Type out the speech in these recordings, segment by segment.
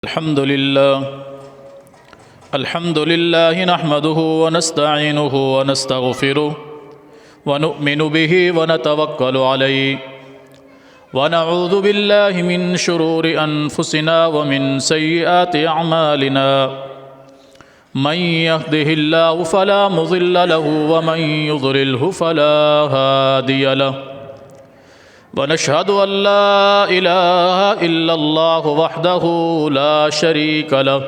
الحمد لله نحمده ونستعينه ونستغفره ونؤمن به ونتوكل عليه ونعوذ بالله من شرور أنفسنا ومن سيئات أعمالنا من يهده الله فلا مضل له ومن يضلله فلا هادي له ونشهد أن لا إله إلا الله وحده لا شريك له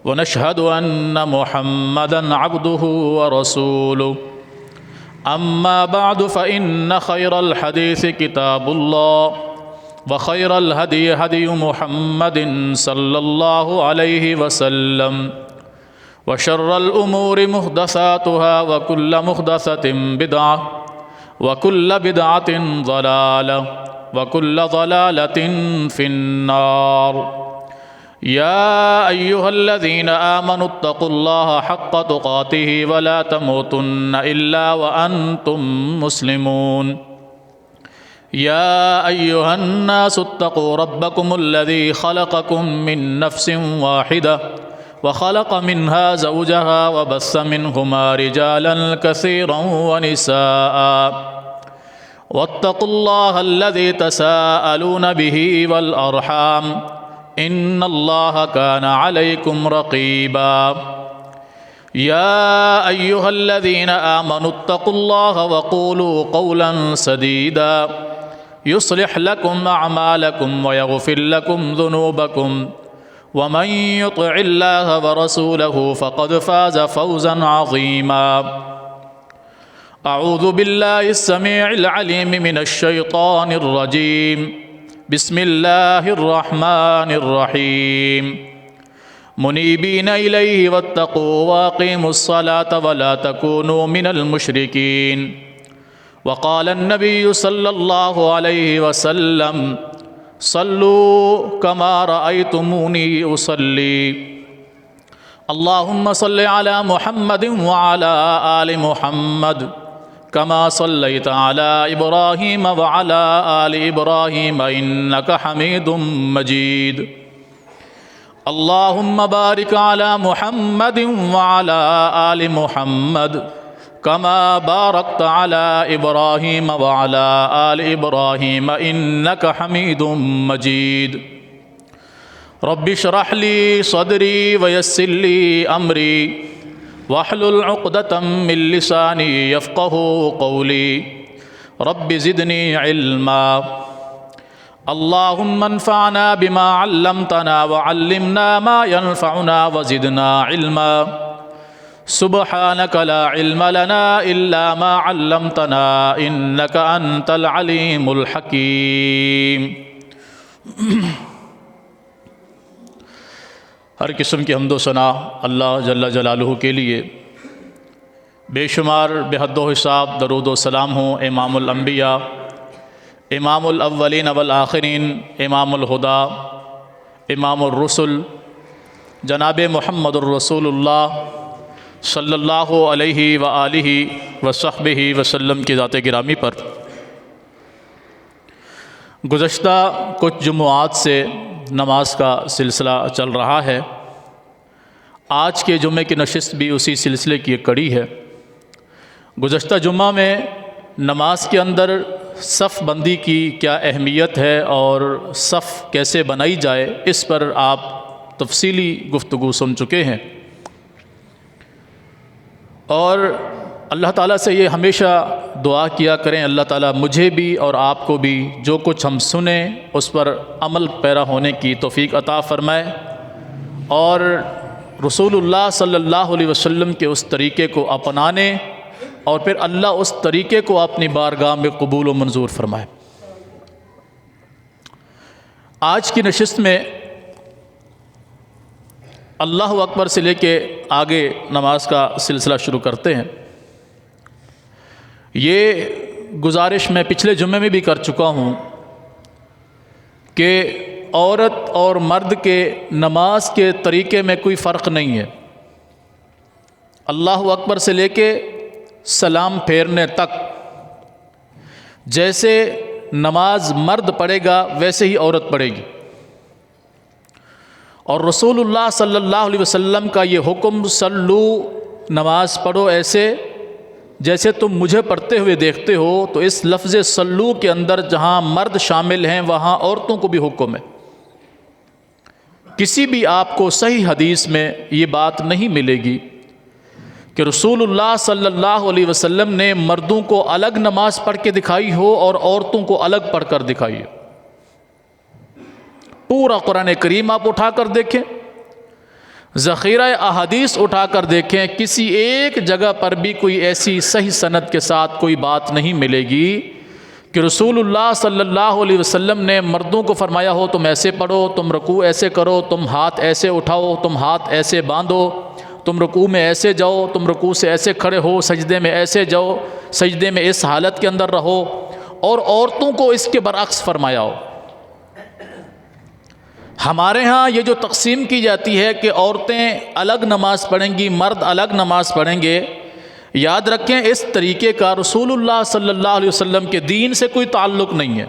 ونشهد أن محمدًا عبده ورسوله أما بعد فإن خير الحديث كتاب الله وخير الهدي هدي محمد صلى الله عليه وسلم وشر الأمور محدثاتها وكل محدثة بدعة وكل بدعة ضلالة وكل ضلالة في النار يا أيها الذين آمنوا اتقوا الله حق تقاته ولا تموتن إلا وأنتم مسلمون يا أيها الناس اتقوا ربكم الذي خلقكم من نفس واحدة وخلق منها زوجها وبث منهما رجالا كثيرا ونساء واتقوا الله الذي تساءلون به والأرحام إن الله كان عليكم رقيبا يا أيها الذين آمنوا اتقوا الله وقولوا قولا سديدا يصلح لكم أعمالكم ويغفر لكم ذنوبكم ومن يطع الله ورسوله فقد فاز فوزا عظيما أعوذ بالله السميع العليم من الشيطان الرجيم بسم الله الرحمن الرحيم منيبين إليه واتقوا واقيموا الصلاة ولا تكونوا من المشركين وقال النبي صلى الله عليه وسلم صلوا كما رأيتموني أصلي اللهم صل على محمد وعلى آل محمد كما صليت على إبراهيم وعلى آل إبراهيم إنك حميد مجيد اللهم بارك على محمد وعلى آل محمد كما باركت على إبراهيم وعلى آل إبراهيم إنك حميد مجيد رب اشرح لي صدري ويسر لي أمري واحلل عقدة من لساني يفقه قولي رب زدني علما اللهم انفعنا بما علمتنا وعلمنا ما ينفعنا وزدنا علما سبحانك لا علم لنا إلا ما علمتنا إنك أنت العليم الحكيم ہر قسم کی حمد و ثنا اللہ جل جلالہ کے لیے، بے شمار بے حد و حساب درود و سلام ہوں امام الانبیاء، امام الاولین والآخرین، امام الہدا، امام الرسل، جناب محمد الرسول اللہ صلی اللہ علیہ وآلہ وصحبہ وسلم کی ذات گرامی پر۔ گزشتہ کچھ جمعات سے نماز کا سلسلہ چل رہا ہے، آج کے جمعے کی نشست بھی اسی سلسلے کی ایک کڑی ہے۔ گزشتہ جمعہ میں نماز کے اندر صف بندی کی کیا اہمیت ہے اور صف کیسے بنائی جائے، اس پر آپ تفصیلی گفتگو سن چکے ہیں، اور اللہ تعالیٰ سے یہ ہمیشہ دعا کیا کریں اللہ تعالیٰ مجھے بھی اور آپ کو بھی جو کچھ ہم سنیں اس پر عمل پیرا ہونے کی توفیق عطا فرمائے، اور رسول اللہ صلی اللہ علیہ وسلم کے اس طریقے کو اپنانے اور پھر اللہ اس طریقے کو اپنی بارگاہ میں قبول و منظور فرمائے۔ آج کی نشست میں اللہ اکبر سے لے کے آگے نماز کا سلسلہ شروع کرتے ہیں۔ یہ گزارش میں پچھلے جمعے میں بھی کر چکا ہوں کہ عورت اور مرد کے نماز کے طریقے میں کوئی فرق نہیں ہے، اللہ اکبر سے لے کے سلام پھیرنے تک جیسے نماز مرد پڑھے گا ویسے ہی عورت پڑھے گی، اور رسول اللہ صلی اللہ علیہ وسلم کا یہ حکم صلو، نماز پڑھو ایسے جیسے تم مجھے پڑھتے ہوئے دیکھتے ہو، تو اس لفظ صلو کے اندر جہاں مرد شامل ہیں وہاں عورتوں کو بھی حکم ہے۔ کسی بھی آپ کو صحیح حدیث میں یہ بات نہیں ملے گی کہ رسول اللہ صلی اللہ علیہ وسلم نے مردوں کو الگ نماز پڑھ کے دکھائی ہو اور عورتوں کو الگ پڑھ کر دکھائی ہو۔ پورا قرآن کریم آپ اٹھا کر دیکھیں، ذخیرہ احادیث اٹھا کر دیکھیں، کسی ایک جگہ پر بھی کوئی ایسی صحیح سند کے ساتھ کوئی بات نہیں ملے گی کہ رسول اللہ صلی اللہ علیہ وسلم نے مردوں کو فرمایا ہو تم ایسے پڑھو، تم رکوع ایسے کرو، تم ہاتھ ایسے اٹھاؤ، تم ہاتھ ایسے باندھو، تم رکوع میں ایسے جاؤ، تم رکوع سے ایسے کھڑے ہو، سجدے میں ایسے جاؤ، سجدے میں اس حالت کے اندر رہو، اور عورتوں کو اس کے برعکس فرمایا ہو۔ ہمارے ہاں یہ جو تقسیم کی جاتی ہے کہ عورتیں الگ نماز پڑھیں گی، مرد الگ نماز پڑھیں گے، یاد رکھیں اس طریقے کا رسول اللہ صلی اللہ علیہ وسلم کے دین سے کوئی تعلق نہیں ہے۔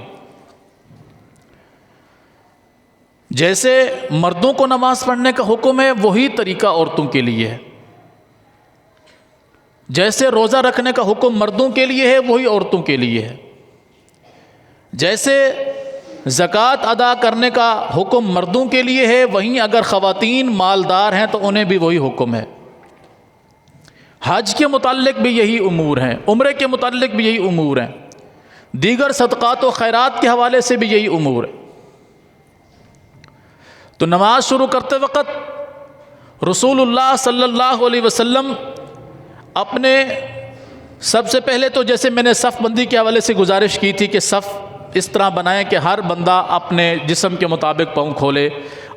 جیسے مردوں کو نماز پڑھنے کا حکم ہے وہی طریقہ عورتوں کے لیے ہے، جیسے روزہ رکھنے کا حکم مردوں کے لیے ہے وہی عورتوں کے لیے ہے، جیسے زکوٰۃ ادا کرنے کا حکم مردوں کے لیے ہے وہیں اگر خواتین مالدار ہیں تو انہیں بھی وہی حکم ہے۔ حج کے متعلق بھی یہی امور ہیں، عمرے کے متعلق بھی یہی امور ہیں، دیگر صدقات و خیرات کے حوالے سے بھی یہی امور ہے۔ تو نماز شروع کرتے وقت رسول اللہ صلی اللہ علیہ وسلم اپنے سب سے پہلے تو جیسے میں نے صف بندی کے حوالے سے گزارش کی تھی کہ صف اس طرح بنائیں کہ ہر بندہ اپنے جسم کے مطابق پاؤں کھولے،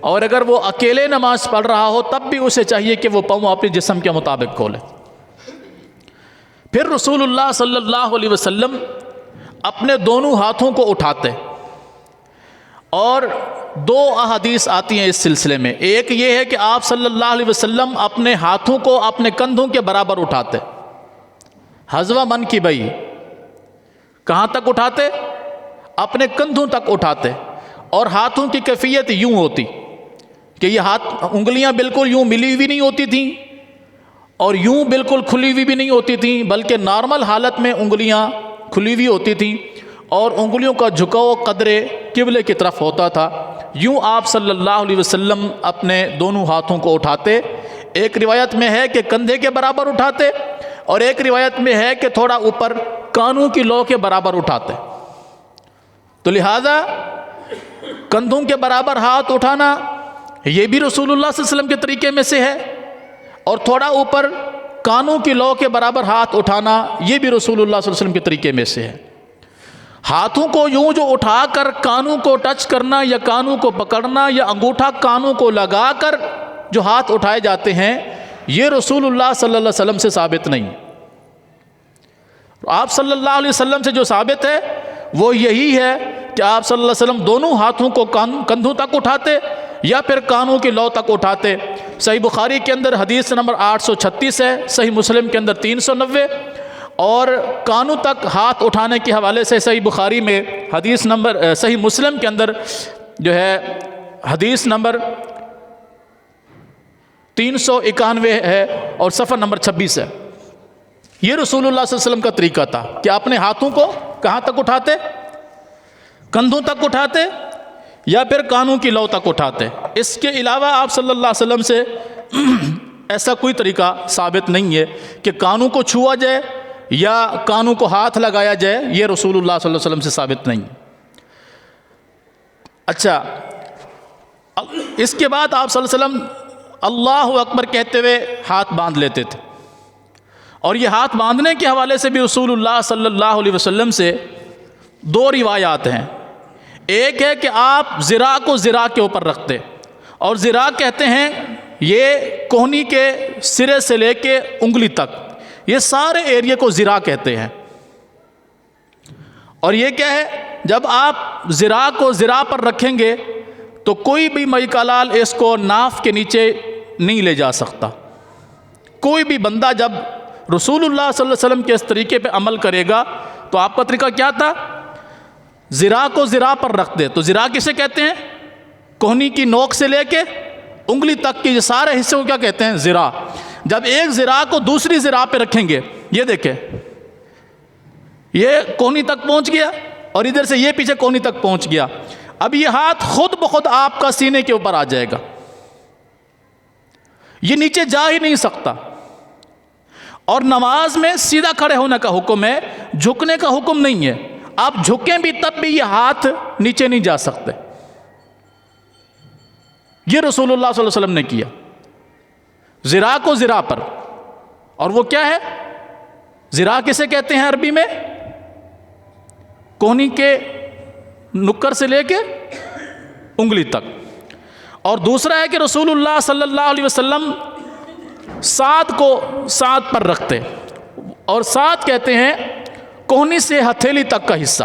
اور اگر وہ اکیلے نماز پڑھ رہا ہو تب بھی اسے چاہیے کہ وہ پاؤں اپنے جسم کے مطابق کھولے۔ پھر رسول اللہ صلی اللہ علیہ وسلم اپنے دونوں ہاتھوں کو اٹھاتے، اور دو احادیث آتی ہیں اس سلسلے میں۔ ایک یہ ہے کہ آپ صلی اللہ علیہ وسلم اپنے ہاتھوں کو اپنے کندھوں کے برابر اٹھاتے، حذو منکبیہ، کہاں تک اٹھاتے؟ اپنے کندھوں تک اٹھاتے، اور ہاتھوں کی کیفیت یوں ہوتی کہ یہ ہاتھ انگلیاں بالکل یوں ملی ہوئی نہیں ہوتی تھیں اور یوں بالکل کھلی ہوئی بھی نہیں ہوتی تھیں، بلکہ نارمل حالت میں انگلیاں کھلی ہوئی ہوتی تھیں، اور انگلیوں کا جھکاؤ قدرے قبلے کی طرف ہوتا تھا۔ یوں آپ صلی اللہ علیہ وسلم اپنے دونوں ہاتھوں کو اٹھاتے۔ ایک روایت میں ہے کہ کندھے کے برابر اٹھاتے، اور ایک روایت میں ہے کہ تھوڑا اوپر کانوں کی لو کے برابر اٹھاتے۔ تو لہذا کندھوں کے برابر ہاتھ اٹھانا یہ بھی رسول اللہ صلی اللہ علیہ وسلم کے طریقے میں سے ہے، اور تھوڑا اوپر کانوں کی لو کے برابر ہاتھ اٹھانا یہ بھی رسول اللہ صلی اللہ علیہ وسلم کے طریقے میں سے ہے۔ ہاتھوں کو یوں جو اٹھا کر کانوں کو ٹچ کرنا یا کانوں کو پکڑنا یا انگوٹھا کانوں کو لگا کر جو ہاتھ اٹھائے جاتے ہیں یہ رسول اللہ صلی اللہ علیہ وسلم سے ثابت نہیں۔ آپ صلی اللہ علیہ وسلم سے جو ثابت ہے وہ یہی ہے کہ آپ صلی اللہ علیہ وسلم دونوں ہاتھوں کو کندھوں تک اٹھاتے یا پھر کانوں کی لو تک اٹھاتے۔ صحیح بخاری کے اندر حدیث نمبر 836 ہے، صحیح مسلم کے اندر 390، اور کانوں تک ہاتھ اٹھانے کے حوالے سے صحیح بخاری میں حدیث نمبر، صحیح مسلم کے اندر جو ہے حدیث نمبر 391 ہے اور صفحہ نمبر 26 ہے۔ یہ رسول اللہ صلی اللہ علیہ وسلم کا طریقہ تھا کہ اپنے ہاتھوں کو کہاں تک اٹھاتے؟ کندھوں تک اٹھاتے یا پھر کانوں کی لو تک اٹھاتے۔ اس کے علاوہ آپ صلی اللہ علیہ وسلم سے ایسا کوئی طریقہ ثابت نہیں ہے کہ کانوں کو چھوا جائے یا کانوں کو ہاتھ لگایا جائے، یہ رسول اللہ صلی اللہ علیہ وسلم سے ثابت نہیں۔ اچھا، اس کے بعد آپ صلی اللہ علیہ وسلم اللہ اکبر کہتے ہوئے ہاتھ باندھ لیتے تھے، اور یہ ہاتھ باندھنے کے حوالے سے بھی رسول اللہ صلی اللہ علیہ وسلم سے دو روایات ہیں۔ ایک ہے کہ آپ ذراع کو ذراع کے اوپر رکھتے، اور ذراع کہتے ہیں یہ کوہنی کے سرے سے لے کے انگلی تک، یہ سارے ایریا کو ذراع کہتے ہیں۔ اور یہ کیا ہے، جب آپ ذراع کو ذراع پر رکھیں گے تو کوئی بھی ملکہ لال اس کو ناف کے نیچے نہیں لے جا سکتا۔ کوئی بھی بندہ جب رسول اللہ صلی اللہ علیہ وسلم کے اس طریقے پہ عمل کرے گا تو آپ کا طریقہ کیا تھا؟ ذراع کو ذراع پر رکھ دے۔ تو ذراع کسے کہتے ہیں؟ کوہنی کی نوک سے لے کے انگلی تک کے یہ سارے حصے کو کیا کہتے ہیں؟ ذراع۔ جب ایک ذراع کو دوسری ذراع پہ رکھیں گے، یہ دیکھیں یہ کونی تک پہنچ گیا اور ادھر سے یہ پیچھے کونی تک پہنچ گیا، اب یہ ہاتھ خود بخود آپ کا سینے کے اوپر آ جائے گا، یہ نیچے جا ہی نہیں سکتا۔ اور نماز میں سیدھا کھڑے ہونے کا حکم ہے، جھکنے کا حکم نہیں ہے۔ آپ جھکیں بھی تب بھی یہ ہاتھ نیچے نہیں جا سکتے۔ یہ رسول اللہ صلی اللہ علیہ وسلم نے کیا، ذراع کو ذراع پر۔ اور وہ کیا ہے؟ ذراع کسے کہتے ہیں عربی میں؟ کونی کے نکر سے لے کے انگلی تک۔ اور دوسرا ہے کہ رسول اللہ صلی اللہ علیہ وسلم ساتھ کو ساتھ پر رکھتے، اور ساتھ کہتے ہیں کوہنی سے ہتھیلی تک کا حصہ،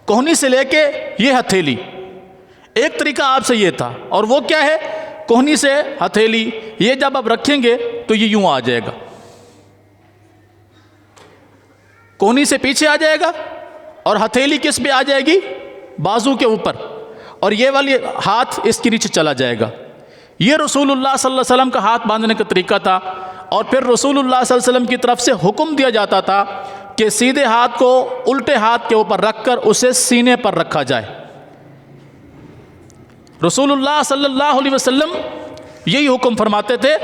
کوہنی سے لے کے یہ ہتھیلی۔ ایک طریقہ آپ سے یہ تھا، اور وہ کیا ہے؟ کوہنی سے ہتھیلی، یہ جب آپ رکھیں گے تو یہ یوں آ جائے گا، کوہنی سے پیچھے آ جائے گا، اور ہتھیلی کس پہ آ جائے گی؟ بازو کے اوپر، اور یہ والی ہاتھ اس کے نیچے چلا جائے گا۔ یہ رسول اللہ صلی اللہ علیہ وسلم کا ہاتھ باندھنے کا طریقہ تھا۔ اور پھر رسول اللہ صلی اللہ علیہ وسلم کی طرف سے حکم دیا جاتا تھا کہ سیدھے ہاتھ کو الٹے ہاتھ کے اوپر رکھ کر اسے سینے پر رکھا جائے۔ رسول اللہ صلی اللہ علیہ وسلم یہی حکم فرماتے تھے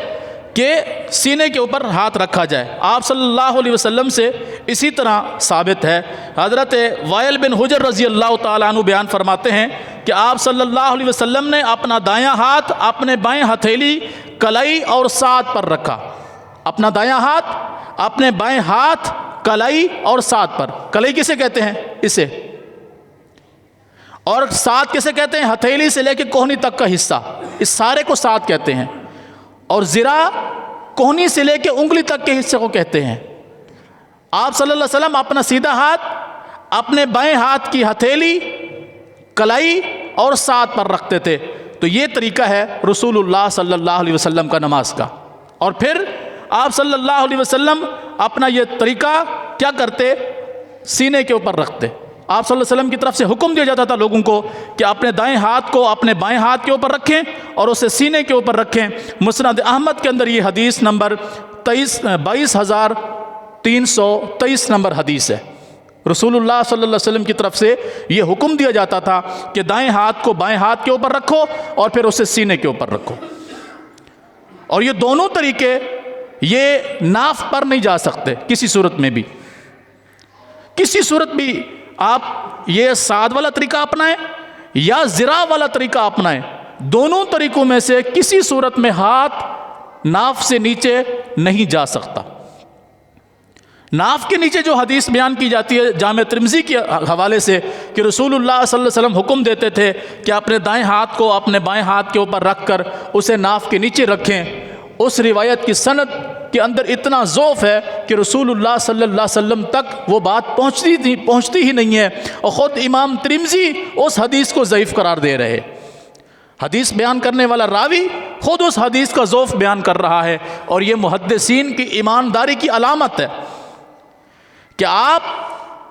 کہ سینے کے اوپر ہاتھ رکھا جائے۔ آپ صلی اللہ علیہ وسلم سے اسی طرح ثابت ہے، حضرت وائل بن حجر رضی اللہ تعالیٰ عنہ بیان فرماتے ہیں کہ آپ صلی اللہ علیہ وسلم نے اپنا دایاں ہاتھ اپنے بائیں ہتھیلی، کلائی اور ساتھ پر رکھا۔ اپنا دایاں ہاتھ اپنے بائیں ہاتھ، کلائی اور ساتھ پر۔ کلائی کسے کہتے ہیں؟ اسے۔ اور ساتھ کسے کہتے ہیں؟ ہتھیلی سے لے کے کوہنی تک کا حصہ، اس سارے کو ساتھ کہتے ہیں۔ اور ذراع کوہنی سے لے کے انگلی تک کے حصے کو کہتے ہیں۔ آپ صلی اللہ علیہ وسلم اپنا سیدھا ہاتھ اپنے بائیں ہاتھ کی ہتھیلی، کلائی اور ساتھ پر رکھتے تھے۔ تو یہ طریقہ ہے رسول اللہ صلی اللہ علیہ وسلم کا نماز کا۔ اور پھر آپ صلی اللہ علیہ وسلم اپنا یہ طریقہ کیا کرتے؟ سینے کے اوپر رکھتے۔ آپ صلی اللہ علیہ وسلم کی طرف سے حکم دیا جاتا تھا لوگوں کو کہ اپنے دائیں ہاتھ کو اپنے بائیں ہاتھ کے اوپر رکھیں اور اسے سینے کے اوپر رکھیں۔ مسند احمد کے اندر یہ حدیث نمبر 22,323 نمبر حدیث ہے۔ رسول اللہ صلی اللہ علیہ وسلم کی طرف سے یہ حکم دیا جاتا تھا کہ دائیں ہاتھ کو بائیں ہاتھ کے اوپر رکھو اور پھر اسے سینے کے اوپر رکھو۔ اور یہ دونوں طریقے یہ ناف پر نہیں جا سکتے کسی صورت میں بھی۔ کسی صورت بھی آپ یہ ساتھ والا طریقہ اپنائیں یا ذراع والا طریقہ اپنائیں، دونوں طریقوں میں سے کسی صورت میں ہاتھ ناف سے نیچے نہیں جا سکتا۔ ناف کے نیچے جو حدیث بیان کی جاتی ہے جامع ترمذی کے حوالے سے کہ رسول اللہ صلی اللہ علیہ وسلم حکم دیتے تھے کہ اپنے دائیں ہاتھ کو اپنے بائیں ہاتھ کے اوپر رکھ کر اسے ناف کے نیچے رکھیں، اس روایت کی سند کے اندر اتنا ضعف ہے کہ رسول اللہ صلی اللہ علیہ وسلم تک وہ بات پہنچتی ہی نہیں ہے، اور خود امام ترمذی اس حدیث کو ضعیف قرار دے رہے۔ حدیث بیان کرنے والا راوی خود اس حدیث کا ضعف بیان کر رہا ہے، اور یہ محدثین کی ایمانداری کی علامت ہے کہ آپ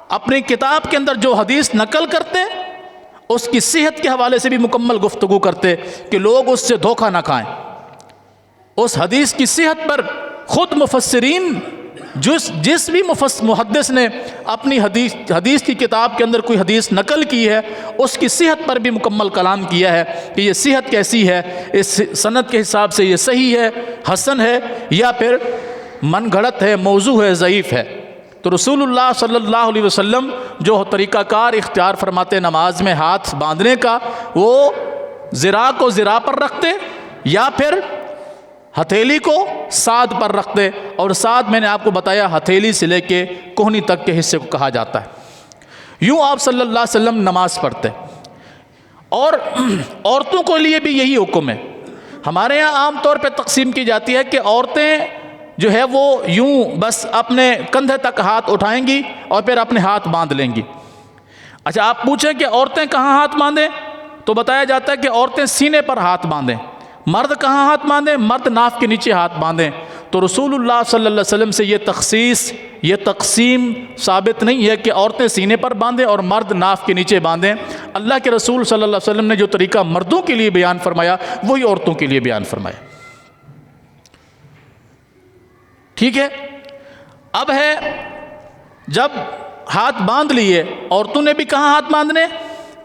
اپنی کتاب کے اندر جو حدیث نقل کرتے اس کی صحت کے حوالے سے بھی مکمل گفتگو کرتے کہ لوگ اس سے دھوکہ نہ کھائیں۔ اس حدیث کی صحت پر خود مفسرین جس بھی محدث نے اپنی حدیث کی کتاب کے اندر کوئی حدیث نقل کی ہے اس کی صحت پر بھی مکمل کلام کیا ہے کہ یہ صحت کیسی ہے، اس سند کے حساب سے یہ صحیح ہے، حسن ہے، یا پھر من گھڑت ہے، موضوع ہے، ضعیف ہے۔ تو رسول اللہ صلی اللہ علیہ وسلم جو طریقہ کار اختیار فرماتے نماز میں ہاتھ باندھنے کا، وہ ذراع کو ذراع پر رکھتے یا پھر ہتھیلی کو ساتھ پر رکھتے، اور ساتھ میں نے آپ کو بتایا ہتھیلی سے لے کے کوہنی تک کے حصے کو کہا جاتا ہے۔ یوں آپ صلی اللہ علیہ وسلم نماز پڑھتے۔ اور عورتوں کے لیے بھی یہی حکم ہے۔ ہمارے یہاں عام طور پہ تقسیم کی جاتی ہے کہ عورتیں جو ہے وہ یوں بس اپنے کندھے تک ہاتھ اٹھائیں گی اور پھر اپنے ہاتھ باندھ لیں گی۔ اچھا، آپ پوچھیں کہ عورتیں کہاں ہاتھ باندھیں تو بتایا جاتا ہے کہ عورتیں سینے پر ہاتھ باندھیں۔ مرد کہاں ہاتھ باندھیں؟ مرد ناف کے نیچے ہاتھ باندھیں۔ تو رسول اللہ صلی اللہ علیہ وسلم سے یہ تقسیم ثابت نہیں ہے کہ عورتیں سینے پر باندھیں اور مرد ناف کے نیچے باندھیں۔ اللہ کے رسول صلی اللہ علیہ وسلم نے جو طریقہ مردوں کے لیے بیان فرمایا وہی عورتوں کے لیے بیان فرمایا۔ ٹھیک ہے، اب ہے جب ہاتھ باندھ لیے، عورتوں نے بھی کہاں ہاتھ باندھنے،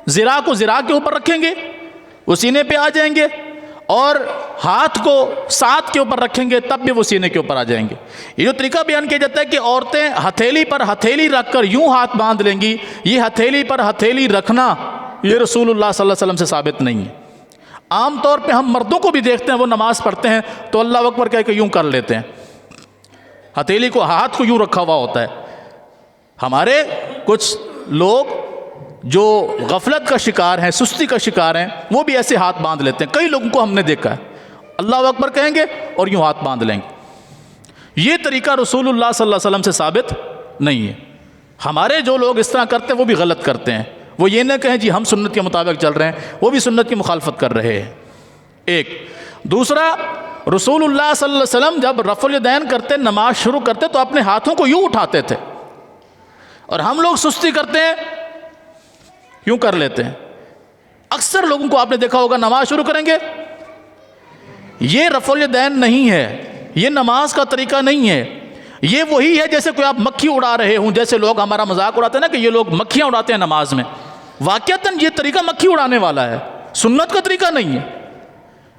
ذراع کو ذراع کے اوپر رکھیں گے، وہ سینے پہ آ جائیں گے، اور ہاتھ کو ساتھ کے اوپر رکھیں گے تب بھی وہ سینے کے اوپر آ جائیں گے۔ یہ جو طریقہ بیان کیا جاتا ہے کہ عورتیں ہتھیلی پر ہتھیلی رکھ کر یوں ہاتھ باندھ لیں گی، یہ ہتھیلی پر ہتھیلی رکھنا یہ رسول اللہ صلی اللہ علیہ وسلم سے ثابت نہیں ہے۔ عام طور پہ ہم مردوں کو بھی دیکھتے ہیں، وہ نماز پڑھتے ہیں تو اللہ اکبر کہہ کے یوں کر لیتے ہیں، ہتھیلی کو ہاتھ کو یوں رکھا ہوا ہوتا ہے۔ ہمارے کچھ لوگ جو غفلت کا شکار ہیں، سستی کا شکار ہیں، وہ بھی ایسے ہاتھ باندھ لیتے ہیں۔ کئی لوگوں کو ہم نے دیکھا ہے، اللہ اکبر کہیں گے اور یوں ہاتھ باندھ لیں گے۔ یہ طریقہ رسول اللہ صلی اللہ علیہ وسلم سے ثابت نہیں ہے۔ ہمارے جو لوگ اس طرح کرتے ہیں وہ بھی غلط کرتے ہیں۔ وہ یہ نہ کہیں جی ہم سنت کے مطابق چل رہے ہیں، وہ بھی سنت کی مخالفت کر رہے ہیں۔ ایک دوسرا، رسول اللہ صلی اللہ علیہ وسلم جب رفع الیدین کرتے، نماز شروع کرتے تو اپنے ہاتھوں کو یوں اٹھاتے تھے، اور ہم لوگ سستی کرتے ہیں، یوں کر لیتے ہیں۔ اکثر لوگوں کو آپ نے دیکھا ہوگا نماز شروع کریں گے، یہ رفع الیدین نہیں ہے، یہ نماز کا طریقہ نہیں ہے۔ یہ وہی ہے جیسے کوئی آپ مکھی اڑا رہے ہوں، جیسے لوگ ہمارا مذاق اڑاتے ہیں نا کہ یہ لوگ مکھیاں اڑاتے ہیں نماز میں، واقعتاً یہ طریقہ مکھی اڑانے والا ہے، سنت کا طریقہ نہیں ہے۔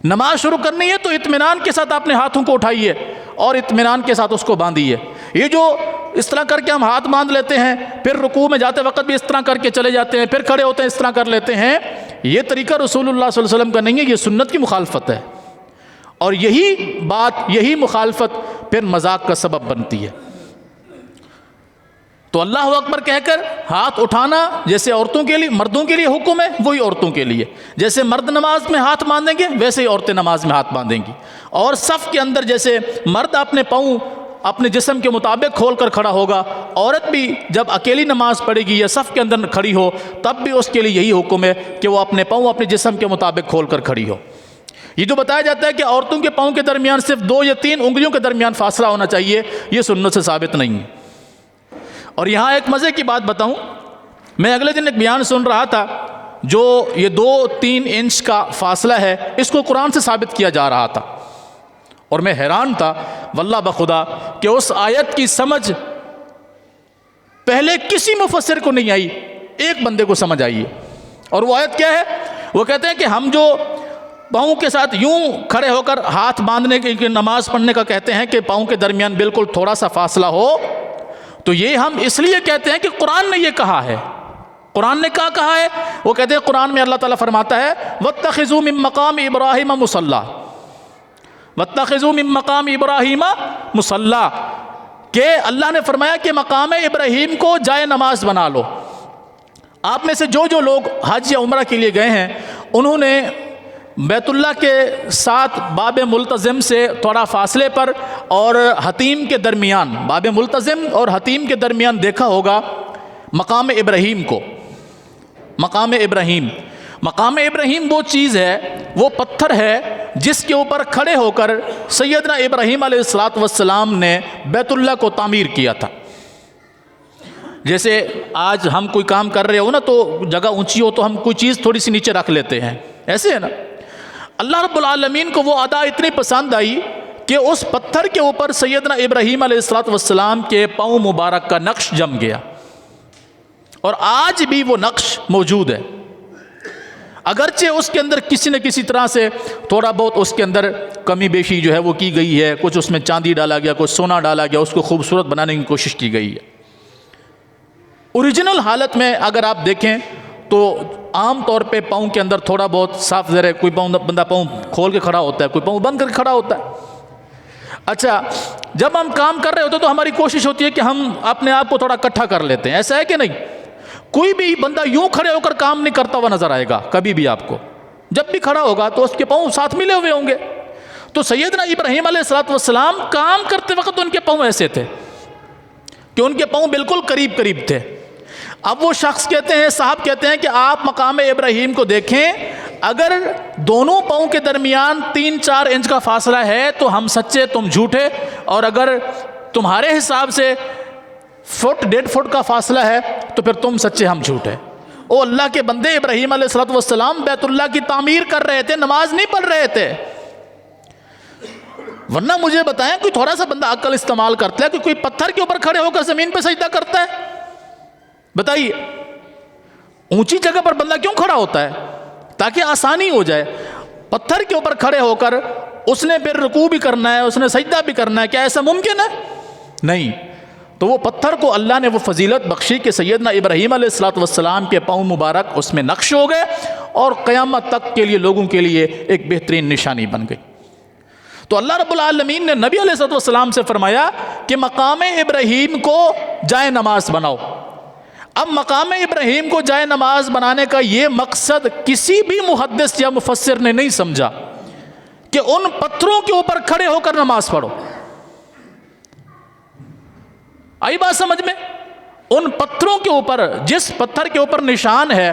نماز شروع کرنی ہے تو اطمینان کے ساتھ اپنے ہاتھوں کو اٹھائیے اور اطمینان کے ساتھ اس کو باندھیے۔ یہ جو اس طرح کر کے ہم ہاتھ باندھ لیتے ہیں، پھر رکوع میں جاتے وقت بھی اس طرح کر کے چلے جاتے ہیں، پھر کھڑے ہوتے ہیں اس طرح کر لیتے ہیں، یہ طریقہ رسول اللہ صلی اللہ علیہ وسلم کا نہیں ہے، یہ سنت کی مخالفت ہے، اور یہی بات، یہی مخالفت پھر مذاق کا سبب بنتی ہے۔ تو اللہ اکبر کہہ کر ہاتھ اٹھانا جیسے عورتوں کے لیے، مردوں کے لیے حکم ہے، وہی عورتوں کے لیے۔ جیسے مرد نماز میں ہاتھ باندھیں گے ویسے ہی عورتیں نماز میں ہاتھ باندھیں گی، اور صف کے اندر جیسے مرد اپنے پاؤں اپنے جسم کے مطابق کھول کر کھڑا ہوگا، عورت بھی جب اکیلی نماز پڑھے گی یا صف کے اندر کھڑی ہو تب بھی اس کے لیے یہی حکم ہے کہ وہ اپنے پاؤں اپنے جسم کے مطابق کھول کر کھڑی ہو۔ یہ جو بتایا جاتا ہے کہ عورتوں کے پاؤں کے درمیان صرف 2 یا 3 انگلیوں کے درمیان فاصلہ ہونا چاہیے، یہ سنت سے ثابت نہیں ہے۔ اور یہاں ایک مزے کی بات بتاؤں، میں اگلے دن ایک بیان سن رہا تھا، جو یہ 2-3 انچ کا فاصلہ ہے اس کو قرآن سے ثابت کیا جا رہا تھا، اور میں حیران تھا واللہ بخدا کہ اس آیت کی سمجھ پہلے کسی مفسر کو نہیں آئی، ایک بندے کو سمجھ آئی ہے۔ اور وہ آیت کیا ہے؟ وہ کہتے ہیں کہ ہم جو پاؤں کے ساتھ یوں کھڑے ہو کر ہاتھ باندھنے کی نماز پڑھنے کا کہتے ہیں کہ پاؤں کے درمیان بالکل تھوڑا سا فاصلہ ہو، تو یہ ہم اس لیے کہتے ہیں کہ قرآن نے یہ کہا ہے۔ قرآن نے کیا کہا ہے؟ وہ کہتے ہیں قرآن میں اللہ تعالیٰ فرماتا ہے وَاتَّخِذُوا مِن مَّقَامِ إِبْرَاهِيمَ مُصَلَّى، وَاتَّخِذُوا مِن مَّقَامِ إِبْرَاهِيمَ مُصَلَّى، کہ اللہ نے فرمایا کہ مقام ابراہیم کو جائے نماز بنا لو۔ آپ میں سے جو لوگ حج یا عمرہ کے لیے گئے ہیں انہوں نے بیت اللہ کے ساتھ باب ملتزم سے تھوڑا فاصلے پر اور حتیم کے درمیان، باب ملتزم اور حتیم کے درمیان دیکھا ہوگا مقام ابراہیم کو۔ مقام ابراہیم وہ چیز ہے، وہ پتھر ہے جس کے اوپر کھڑے ہو کر سیدنا ابراہیم علیہ السلام نے بیت اللہ کو تعمیر کیا تھا۔ جیسے آج ہم کوئی کام کر رہے ہو نا تو جگہ اونچی ہو تو ہم کوئی چیز تھوڑی سی نیچے رکھ لیتے ہیں، ایسے ہے نا۔ اللہ رب العالمین کو وہ ادا اتنی پسند آئی کہ اس پتھر کے اوپر سیدنا ابراہیم علیہ السلام کے پاؤں مبارک کا نقش جم گیا، اور آج بھی وہ نقش موجود ہے۔ اگرچہ اس کے اندر کسی نہ کسی طرح سے تھوڑا بہت اس کے اندر کمی بیشی جو ہے وہ کی گئی ہے، کچھ اس میں چاندی ڈالا گیا، کچھ سونا ڈالا گیا، اس کو خوبصورت بنانے کی کوشش کی گئی ہے۔ اوریجنل حالت میں اگر آپ دیکھیں تو عام طور پہ پاؤں کے اندر تھوڑا بہت صاف ظاہر ہے، کوئی بندہ پاؤں کھول کے کھڑا ہوتا ہے، کوئی پاؤں بند کر کے کھڑا ہوتا ہے۔ اچھا، جب ہم کام کر رہے ہوتے تو ہماری کوشش ہوتی ہے کہ ہم اپنے آپ کو تھوڑا کٹھا کر لیتے ہیں، ایسا ہے کہ نہیں؟ کوئی بھی بندہ یوں کھڑے ہو کر کام نہیں کرتا ہوا نظر آئے گا کبھی بھی آپ کو، جب بھی کھڑا ہوگا تو اس کے پاؤں ساتھ ملے ہوئے ہوں گے۔ تو سیدنا ابراہیم علیہ السلام کام کرتے وقت ان کے پاؤں ایسے تھے کہ ان کے پاؤں بالکل قریب قریب تھے۔ اب وہ شخص کہتے ہیں، صاحب کہتے ہیں کہ آپ مقام ابراہیم کو دیکھیں، اگر دونوں پاؤں کے درمیان 3-4 انچ کا فاصلہ ہے تو ہم سچے تم جھوٹے، اور اگر تمہارے حساب سے فٹ 1.5 فٹ کا فاصلہ ہے تو پھر تم سچے ہم جھوٹے۔ او اللہ کے بندے، ابراہیم علیہ السلام بیت اللہ کی تعمیر کر رہے تھے، نماز نہیں پڑھ رہے تھے۔ ورنہ مجھے بتائیں کوئی تھوڑا سا بندہ عقل استعمال کرتا ہے کہ کوئی پتھر کے اوپر کھڑے ہو کر زمین پہ سجدہ کرتا ہے؟ بتائیے، اونچی جگہ پر بندہ کیوں کھڑا ہوتا ہے؟ تاکہ آسانی ہو جائے۔ پتھر کے اوپر کھڑے ہو کر اس نے پھر رکوع بھی کرنا ہے، اس نے سجدہ بھی کرنا ہے، کیا ایسا ممکن ہے؟ نہیں۔ تو وہ پتھر کو اللہ نے وہ فضیلت بخشی کہ سیدنا ابراہیم علیہ السلام کے پاؤں مبارک اس میں نقش ہو گئے اور قیامت تک کے لیے لوگوں کے لیے ایک بہترین نشانی بن گئی۔ تو اللہ رب العالمین نے نبی علیہ السلام سے فرمایا کہ مقام ابراہیم کو جائے نماز بناؤ۔ اب مقام ابراہیم کو جائے نماز بنانے کا یہ مقصد کسی بھی محدث یا مفسر نے نہیں سمجھا کہ ان پتھروں کے اوپر کھڑے ہو کر نماز پڑھو۔ آئی بات سمجھ میں؟ ان پتھروں کے اوپر، جس پتھر کے اوپر نشان ہے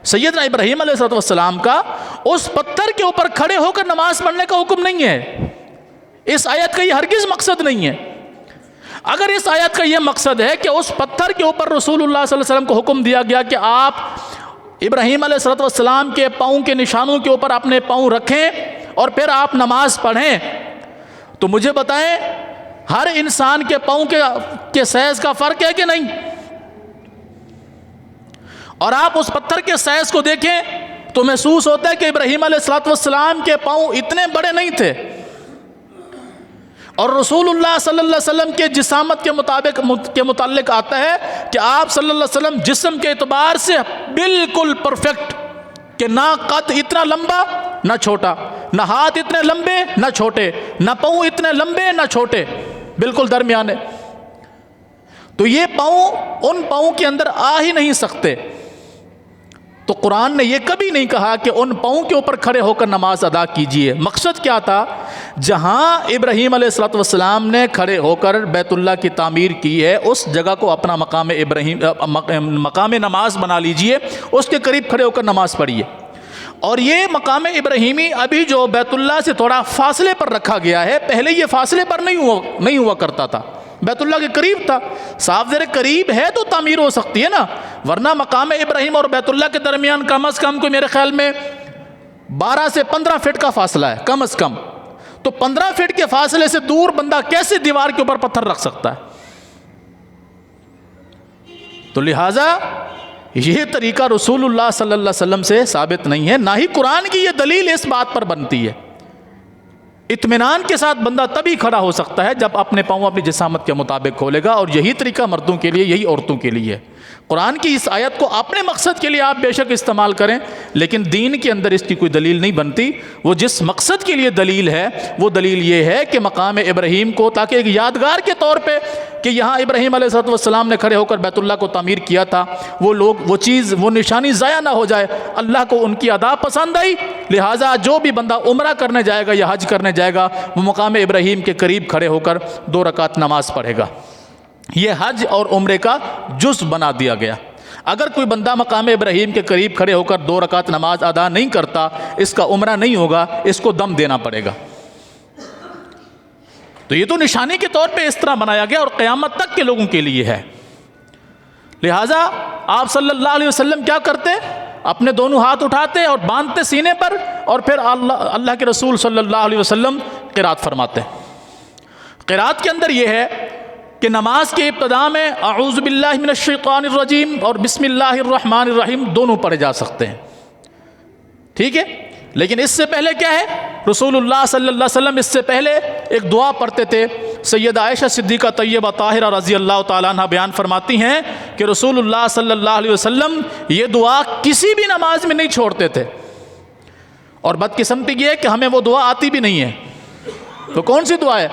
سیدنا ابراہیم علیہ السلام کا، اس پتھر کے اوپر کھڑے ہو کر نماز پڑھنے کا حکم نہیں ہے۔ اس آیت کا یہ ہرگز مقصد نہیں ہے۔ اگر اس آیت کا یہ مقصد ہے کہ اس پتھر کے اوپر رسول اللہ صلی اللہ علیہ وسلم کو حکم دیا گیا کہ آپ ابراہیم علیہ السلام کے پاؤں کے نشانوں کے اوپر اپنے پاؤں رکھیں اور پھر آپ نماز پڑھیں، تو مجھے بتائیں ہر انسان کے پاؤں کے سائز کا فرق ہے کہ نہیں؟ اور آپ اس پتھر کے سائز کو دیکھیں تو محسوس ہوتا ہے کہ ابراہیم علیہ السلام کے پاؤں اتنے بڑے نہیں تھے، اور رسول اللہ صلی اللہ علیہ وسلم کے جسامت کے متعلق آتا ہے کہ آپ صلی اللہ علیہ وسلم جسم کے اعتبار سے بالکل پرفیکٹ، کہ نہ قد اتنا لمبا نہ چھوٹا، نہ ہاتھ اتنے لمبے نہ چھوٹے، نہ پاؤں اتنے لمبے نہ چھوٹے، بالکل درمیانے۔ تو یہ پاؤں ان پاؤں کے اندر آ ہی نہیں سکتے۔ تو قرآن نے یہ کبھی نہیں کہا کہ ان پاؤں کے اوپر کھڑے ہو کر نماز ادا کیجئے۔ مقصد کیا تھا؟ جہاں ابراہیم علیہ السلام نے کھڑے ہو کر بیت اللہ کی تعمیر کی ہے، اس جگہ کو اپنا مقام نماز بنا لیجئے، اس کے قریب کھڑے ہو کر نماز پڑھیے۔ اور یہ مقام ابراہیمی ابھی جو بیت اللہ سے تھوڑا فاصلے پر رکھا گیا ہے، پہلے یہ فاصلے پر نہیں ہوا کرتا تھا، بیت اللہ کے قریب تھا۔ صاف ذرا قریب ہے تو تعمیر ہو سکتی ہے نا، ورنہ مقام ابراہیم اور بیت اللہ کے درمیان کم از کم کوئی میرے خیال میں 12 سے 15 فٹ کا فاصلہ ہے کم از کم۔ تو 15 فٹ کے فاصلے سے دور بندہ کیسے دیوار کے اوپر پتھر رکھ سکتا ہے؟ تو لہٰذا یہ طریقہ رسول اللہ صلی اللہ علیہ وسلم سے ثابت نہیں ہے، نہ ہی قرآن کی یہ دلیل اس بات پر بنتی ہے۔ اطمینان کے ساتھ بندہ تبھی کھڑا ہو سکتا ہے جب اپنے پاؤں اپنی جسامت کے مطابق کھولے گا، اور یہی طریقہ مردوں کے لیے، یہی عورتوں کے لیے ہے۔ قرآن کی اس آیت کو اپنے مقصد کے لیے آپ بے شک استعمال کریں، لیکن دین کے اندر اس کی کوئی دلیل نہیں بنتی۔ وہ جس مقصد کے لیے دلیل ہے، وہ دلیل یہ ہے کہ مقام ابراہیم کو تاکہ ایک یادگار کے طور پہ کہ یہاں ابراہیم علیہ السلام نے کھڑے ہو کر بیت اللہ کو تعمیر کیا تھا، وہ چیز، وہ نشانی ضائع نہ ہو جائے۔ اللہ کو ان کی ادا پسند آئی، لہٰذا جو بھی بندہ عمرہ کرنے جائے گا یا حج کرنے جائے گا، وہ مقام ابراہیم کے قریب کھڑے ہو کر 2 رکعت نماز پڑھے گا۔ یہ حج اور عمرے کا جز بنا دیا گیا۔ اگر کوئی بندہ مقام ابراہیم کے قریب کھڑے ہو کر 2 رکعت نماز ادا نہیں کرتا، اس کا عمرہ نہیں ہوگا، اس کو دم دینا پڑے گا۔ تو یہ تو نشانی کے طور پہ اس طرح بنایا گیا اور قیامت تک کے لوگوں کے لیے ہے۔ لہٰذا آپ صلی اللہ علیہ وسلم کیا کرتے؟ اپنے دونوں ہاتھ اٹھاتے اور باندھتے سینے پر، اور پھر اللہ کے رسول صلی اللہ علیہ وسلم قرات فرماتے۔ قرات کے اندر یہ ہے کہ نماز کے ابتداء میں اعوذ باللہ من الشیطان الرجیم اور بسم اللہ الرحمن الرحیم دونوں پڑھے جا سکتے ہیں، ٹھیک ہے؟ لیکن اس سے پہلے کیا ہے؟ رسول اللہ صلی اللہ علیہ وسلم اس سے پہلے ایک دعا پڑھتے تھے۔ سیدہ عائشہ صدیقہ طیبہ طاہرہ رضی اللہ تعالیٰ عنہ بیان فرماتی ہیں کہ رسول اللہ صلی اللہ علیہ وسلم یہ دعا کسی بھی نماز میں نہیں چھوڑتے تھے، اور بدقسمتی یہ ہے کہ ہمیں وہ دعا آتی بھی نہیں ہے۔ تو کون سی دعا ہے؟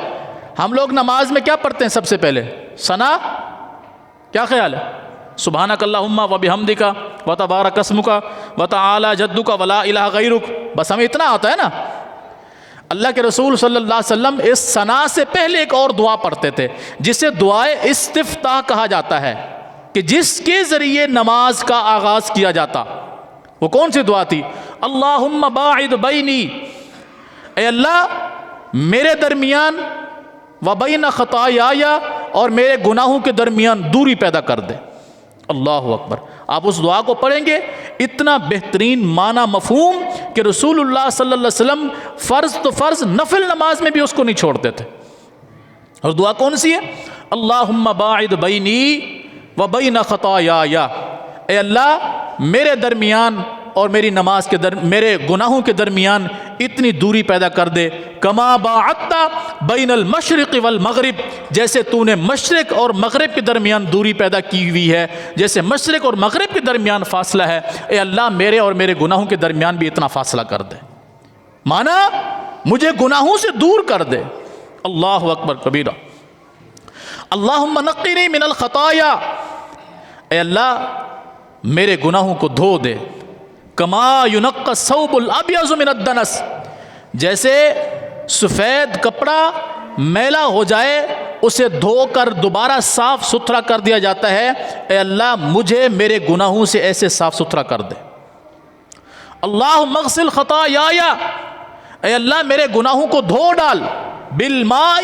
ہم لوگ نماز میں کیا پڑھتے ہیں سب سے پہلے؟ ثنا، کیا خیال ہے؟ سبحانک اللہم و بحمدک و تبارک اسمک و تعالی جدک ولا الہ غیرک، بس ہمیں اتنا آتا ہے نا۔ اللہ کے رسول صلی اللہ علیہ وسلم اس ثنا سے پہلے ایک اور دعا پڑھتے تھے جسے دعائے استفتاح کہا جاتا ہے، کہ جس کے ذریعے نماز کا آغاز کیا جاتا۔ وہ کون سی دعا تھی؟ اللہم باعد بینی، اے اللہ میرے درمیان وبین خطایای، اور میرے گناہوں کے درمیان دوری پیدا کر دے۔ اللہ اکبر۔ آپ اس دعا کو پڑھیں گے، اتنا بہترین معنی مفہوم کہ رسول اللہ صلی اللہ علیہ وسلم فرض تو فرض، نفل نماز میں بھی اس کو نہیں چھوڑتے تھے۔ اور دعا کون سی ہے؟ اللہم باعد بینی وبین خطایای، اے اللہ میرے درمیان اور میری نماز کے میرے گناہوں کے درمیان اتنی دوری پیدا کر دے، کما باعدت بین المشرق والمغرب، جیسے تو نے مشرق اور مغرب کے درمیان دوری پیدا کی ہوئی ہے، جیسے مشرق اور مغرب کے درمیان فاصلہ ہے، اے اللہ میرے اور میرے گناہوں کے درمیان بھی اتنا فاصلہ کر دے، مانا مجھے گناہوں سے دور کر دے۔ اللہ اکبر کبیرہ۔ اللہم نقنی من الخطایا، اے اللہ میرے گناہوں کو دھو دے، کما ینقی الثوب الابیض من الدنس، جیسے سفید کپڑا میلا ہو جائے اسے دھو کر دوبارہ صاف ستھرا کر دیا جاتا ہے، اے اللہ مجھے میرے گناہوں سے ایسے صاف ستھرا کر دے۔ اللہم اغسل خطایای، اے اللہ میرے گناہوں کو دھو ڈال، بالماء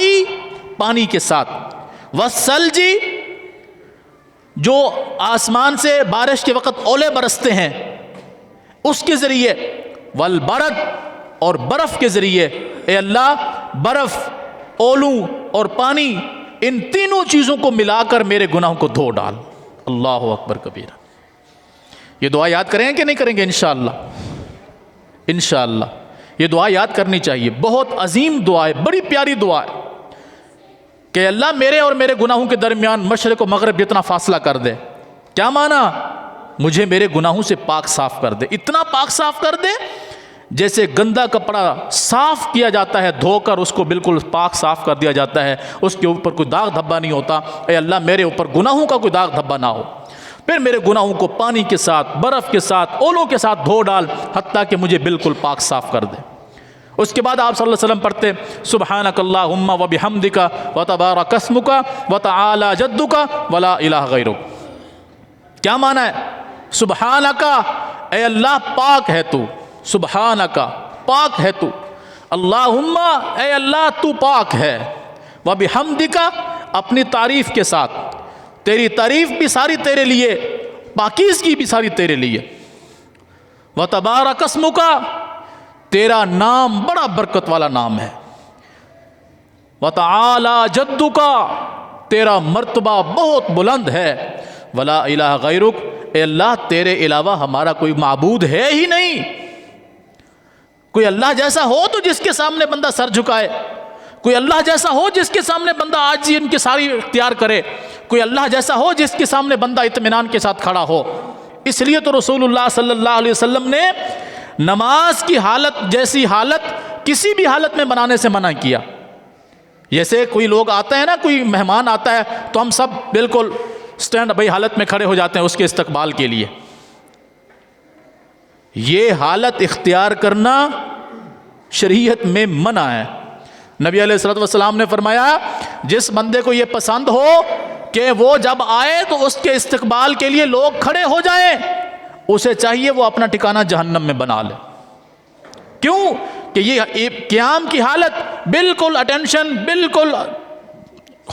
پانی کے ساتھ، والثلج جو آسمان سے بارش کے وقت اولے برستے ہیں اس کے ذریعے، والبرد اور برف کے ذریعے، اے اللہ برف، اولوں اور پانی، ان تینوں چیزوں کو ملا کر میرے گناہوں کو دھو ڈال۔ اللہ اکبر کبیرہ۔ یہ دعا یاد کریں کہ نہیں کریں گے؟ انشاءاللہ انشاءاللہ یہ دعا یاد کرنی چاہیے، بہت عظیم دعا ہے، بڑی پیاری دعا ہے کہ اللہ میرے اور میرے گناہوں کے درمیان مشرق و مغرب جتنا فاصلہ کر دے۔ کیا معنی؟ مجھے میرے گناہوں سے پاک صاف کر دے، اتنا پاک صاف کر دے جیسے گندا کپڑا صاف کیا جاتا ہے، دھو کر اس کو بالکل پاک صاف کر دیا جاتا ہے، اس کے اوپر کوئی داغ دھبا نہیں ہوتا۔ اے اللہ میرے اوپر گناہوں کا کوئی داغ دھبا نہ ہو، پھر میرے گناہوں کو پانی کے ساتھ، برف کے ساتھ، اولوں کے ساتھ دھو ڈال، حتیٰ کہ مجھے بالکل پاک صاف کر دے۔ اس کے بعد آپ صلی اللہ علیہ وسلم پڑھتے سبحانک اللہم وبحمدک وتبارک اسمک وتعالی جدک ولا الہ غیرک۔ کیا معنی ہے؟ سبحانک، اے اللہ پاک ہے تو، سبحانک پاک ہے تو، اللہم اے اللہ تو پاک ہے، وبحمدک اپنی تعریف کے ساتھ، تیری تعریف بھی ساری تیرے لیے، پاکیزگی بھی ساری تیرے لیے، وتبارک اسمک تیرا نام بڑا برکت والا نام ہے، وتعالی جدک تیرا مرتبہ بہت بلند ہے، ولا الہ غیرک اے اللہ تیرے علاوہ ہمارا کوئی معبود ہے ہی نہیں۔ کوئی اللہ جیسا ہو تو جس کے سامنے بندہ سر جھکائے، کوئی اللہ جیسا ہو جس کے سامنے بندہ عاجزی ان کے ساری اختیار کرے، کوئی اللہ جیسا ہو جس کے سامنے بندہ اطمینان کے ساتھ کھڑا ہو۔ اس لیے تو رسول اللہ صلی اللہ علیہ وسلم نے نماز کی حالت جیسی حالت کسی بھی حالت میں بنانے سے منع کیا۔ جیسے کوئی لوگ آتے ہیں نا، کوئی مہمان آتا ہے تو ہم سب بالکل سٹینڈ بائی حالت میں کھڑے ہو جاتے ہیں اس کے استقبال کے لیے۔ یہ حالت اختیار کرنا شریعت میں منع ہے۔ نبی علیہ الصلوۃ والسلام نے فرمایا جس بندے کو یہ پسند ہو کہ وہ جب آئے تو اس کے استقبال کے لیے لوگ کھڑے ہو جائیں، اسے چاہیے وہ اپنا ٹھکانہ جہنم میں بنا لے۔ کیوں؟ کہ یہ قیام کی حالت بالکل اٹینشن، بالکل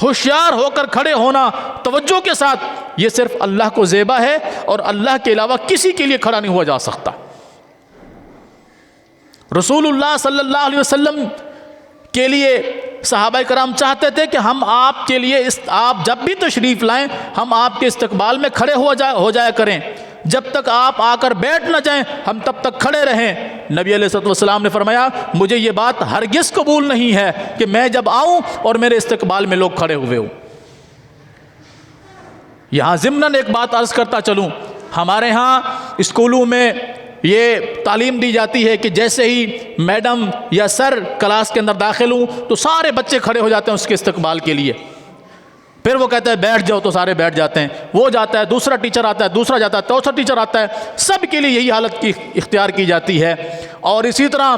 ہوشیار ہو کر کھڑے ہونا توجہ کے ساتھ، یہ صرف اللہ کو زیبا ہے اور اللہ کے علاوہ کسی کے لیے کھڑا نہیں ہوا جا سکتا۔ رسول اللہ صلی اللہ علیہ وسلم کے لیے صحابہ کرام چاہتے تھے کہ ہم آپ کے لیے آپ جب بھی تشریف لائیں ہم آپ کے استقبال میں کھڑے ہو جایا کریں، جب تک آپ آ کر بیٹھ نہ جائیں ہم تب تک کھڑے رہیں۔ نبی علیہ الصلوۃ والسلام نے فرمایا مجھے یہ بات ہرگز قبول نہیں ہے کہ میں جب آؤں اور میرے استقبال میں لوگ کھڑے ہوئے ہوں۔ یہاں ضمناً ایک بات عرض کرتا چلوں، ہمارے ہاں اسکولوں میں یہ تعلیم دی جاتی ہے کہ جیسے ہی میڈم یا سر کلاس کے اندر داخل ہوں تو سارے بچے کھڑے ہو جاتے ہیں اس کے استقبال کے لیے، پھر وہ کہتا ہے بیٹھ جاؤ تو سارے بیٹھ جاتے ہیں، وہ جاتا ہے دوسرا ٹیچر آتا ہے، دوسرا جاتا ہے، چوتھا ٹیچر آتا ہے، سب کے لیے یہی حالت کی اختیار کی جاتی ہے۔ اور اسی طرح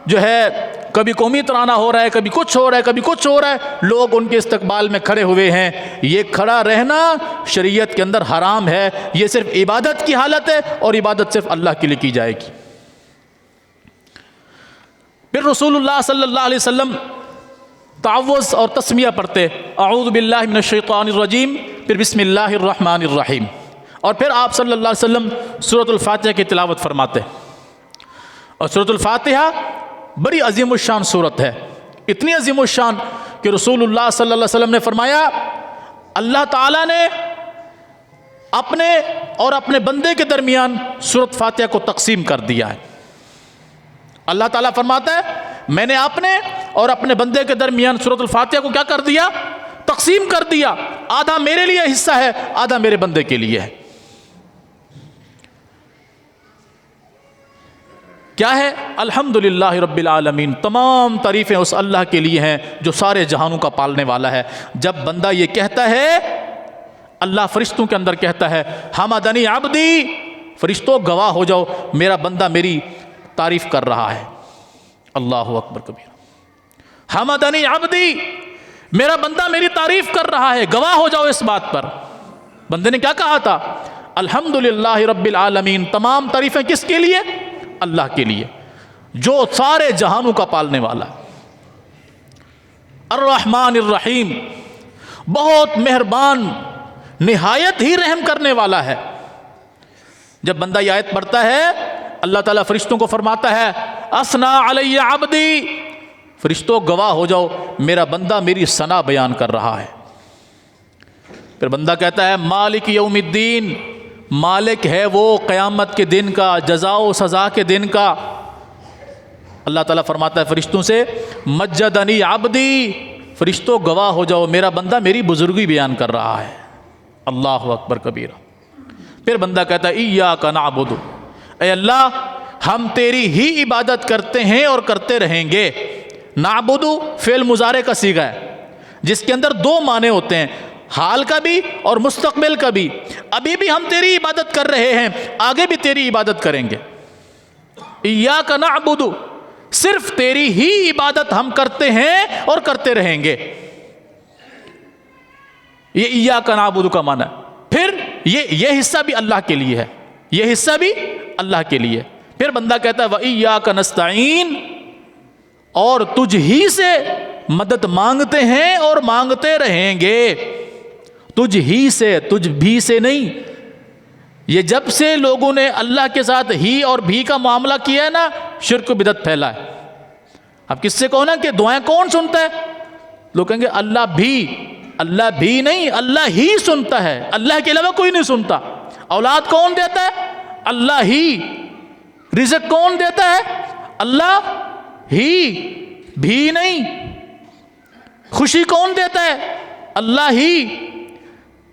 جو ہے کبھی قومی ترانہ ہو رہا ہے، کبھی کچھ ہو رہا ہے، کبھی کچھ ہو رہا ہے، لوگ ان کے استقبال میں کھڑے ہوئے ہیں۔ یہ کھڑا رہنا شریعت کے اندر حرام ہے، یہ صرف عبادت کی حالت ہے اور عبادت صرف اللہ کے لیے کی جائے گی۔ پھر رسول اللہ صلی اللہ علیہ وسلم تعوذ اور تسمیہ پڑھتے، اعوذ باللہ من الشیطان الرجیم، پھر بسم اللہ الرحمن الرحیم، اور پھر آپ صلی اللہ علیہ وسلم سورۃ الفاتحہ کی تلاوت فرماتے. اور سورۃ الفاتحہ بڑی عظیم الشان سورت ہے، اتنی عظیم الشان کہ رسول اللہ صلی اللہ علیہ وسلم نے فرمایا اللہ تعالیٰ نے اپنے اور اپنے بندے کے درمیان سورۃ فاتحہ کو تقسیم کر دیا ہے. اللہ تعالیٰ فرماتا ہے میں نے اپنے اور اپنے بندے کے درمیان سورۃ الفاتحہ کو کیا کر دیا؟ تقسیم کر دیا. آدھا میرے لیے حصہ ہے، آدھا میرے بندے کے لیے ہے. کیا ہے؟ الحمدللہ رب العالمین، تمام تعریفیں اس اللہ کے لیے ہیں جو سارے جہانوں کا پالنے والا ہے. جب بندہ یہ کہتا ہے، اللہ فرشتوں کے اندر کہتا ہے حمدنی عبدی، فرشتوں گواہ ہو جاؤ میرا بندہ میری تعریف کر رہا ہے. اللہ اکبر کبیر. حمدنی عبدی، میرا بندہ میری تعریف کر رہا ہے، گواہ ہو جاؤ اس بات پر. بندے نے کیا کہا تھا؟ الحمدللہ رب العالمین، تمام تعریفیں کس کے لیے؟ اللہ کے لیے جو سارے جہانوں کا پالنے والا ہے. الرحمن الرحیم، بہت مہربان، نہایت ہی رحم کرنے والا ہے. جب بندہ یہ آیت پڑھتا ہے اللہ تعالیٰ فرشتوں کو فرماتا ہے اثنا علی عبدی، فرشتوں گواہ ہو جاؤ میرا بندہ میری ثنا بیان کر رہا ہے. پھر بندہ کہتا ہے مالک یوم الدین، مالک ہے وہ قیامت کے دن کا، جزا و سزا کے دن کا. اللہ تعالیٰ فرماتا ہے فرشتوں سے مجدنی عبدی، فرشتوں گواہ ہو جاؤ میرا بندہ میری بزرگی بیان کر رہا ہے. اللہ اکبر کبیرہ. پھر بندہ کہتا ہے ایاک نعبد، اے اللہ ہم تیری ہی عبادت کرتے ہیں اور کرتے رہیں گے. نعبد فعل مضارع کا صیغہ ہے جس کے اندر دو معنی ہوتے ہیں، حال کا بھی اور مستقبل کا بھی. ابھی بھی ہم تیری عبادت کر رہے ہیں، آگے بھی تیری عبادت کریں گے. ایاک نعبد، صرف تیری ہی عبادت ہم کرتے ہیں اور کرتے رہیں گے. یہ ایاک نعبد کا معنی ہے. پھر یہ حصہ بھی اللہ کے لیے ہے، یہ حصہ بھی اللہ کے لیے. پھر بندہ کہتا ہے وَإِيَّاكَ نَسْتَعِينُ، اور تجھ ہی سے مدد مانگتے ہیں اور مانگتے رہیں گے. تجھ ہی سے، تجھ بھی سے نہیں. یہ جب سے لوگوں نے اللہ کے ساتھ ہی اور بھی کا معاملہ کیا ہے نا، شرک و بدعت پھیلا ہے. اب کس سے کہو نا کہ دعائیں کون سنتا ہے؟ لوگ کہیں گے اللہ بھی، اللہ بھی نہیں، اللہ ہی سنتا ہے، اللہ کے علاوہ کوئی نہیں سنتا. اولاد کون دیتا ہے؟ اللہ ہی. رزق کون دیتا ہے؟ اللہ ہی، بھی نہیں. خوشی کون دیتا ہے؟ اللہ ہی.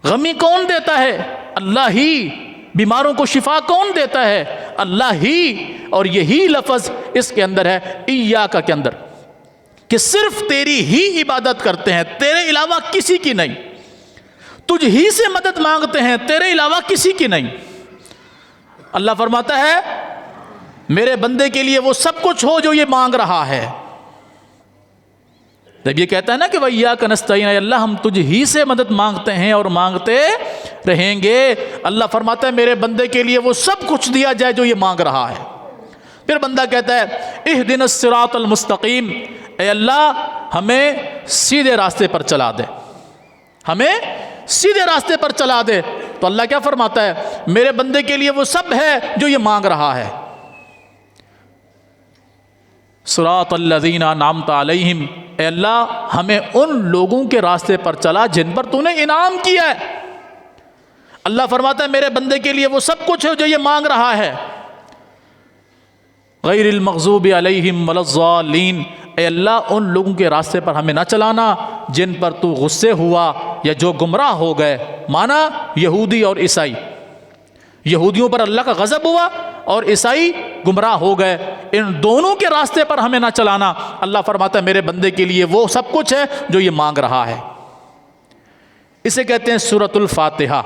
غمی کون دیتا ہے؟ اللہ ہی. بیماروں کو شفا کون دیتا ہے؟ اللہ ہی. اور یہی لفظ اس کے اندر ہے ایاک کے اندر کہ صرف تیری ہی عبادت کرتے ہیں، تیرے علاوہ کسی کی نہیں. تجھ ہی سے مدد مانگتے ہیں، تیرے علاوہ کسی کی نہیں. اللہ فرماتا ہے میرے بندے کے لیے وہ سب کچھ ہو جو یہ مانگ رہا ہے. جب یہ کہتا ہے نا کہ وَإِيَّاكَ نَسْتَعِينُ، اے اللہ ہم تجھ ہی سے مدد مانگتے ہیں اور مانگتے رہیں گے. اللہ فرماتا ہے میرے بندے کے لیے وہ سب کچھ دیا جائے جو یہ مانگ رہا ہے. پھر بندہ کہتا ہے اهْدِنَا الصِّرَاطَ الْمُسْتَقِيمَ، اے اللہ ہمیں سیدھے راستے پر چلا دے، ہمیں سیدھے راستے پر چلا دے. تو اللہ کیا فرماتا ہے میرے بندے کے لیے وہ سب ہے جو یہ مانگ رہا ہے. صراط الذین انعمت علیہم، اے اللہ ہمیں ان لوگوں کے راستے پر چلا جن پر تو نے انعام کیا ہے. اللہ فرماتا ہے میرے بندے کے لیے وہ سب کچھ ہے جو یہ مانگ رہا ہے. غیر المغضوب علیہم ولا الضالین، اے اللہ ان لوگوں کے راستے پر ہمیں نہ چلانا جن پر تو غصے ہوا یا جو گمراہ ہو گئے. مانا یہودی اور عیسائی، یہودیوں پر اللہ کا غضب ہوا اور عیسائی گمراہ ہو گئے، ان دونوں کے راستے پر ہمیں نہ چلانا. اللہ فرماتا ہے میرے بندے کے لیے وہ سب کچھ ہے جو یہ مانگ رہا ہے. اسے کہتے ہیں سورۃ الفاتحہ.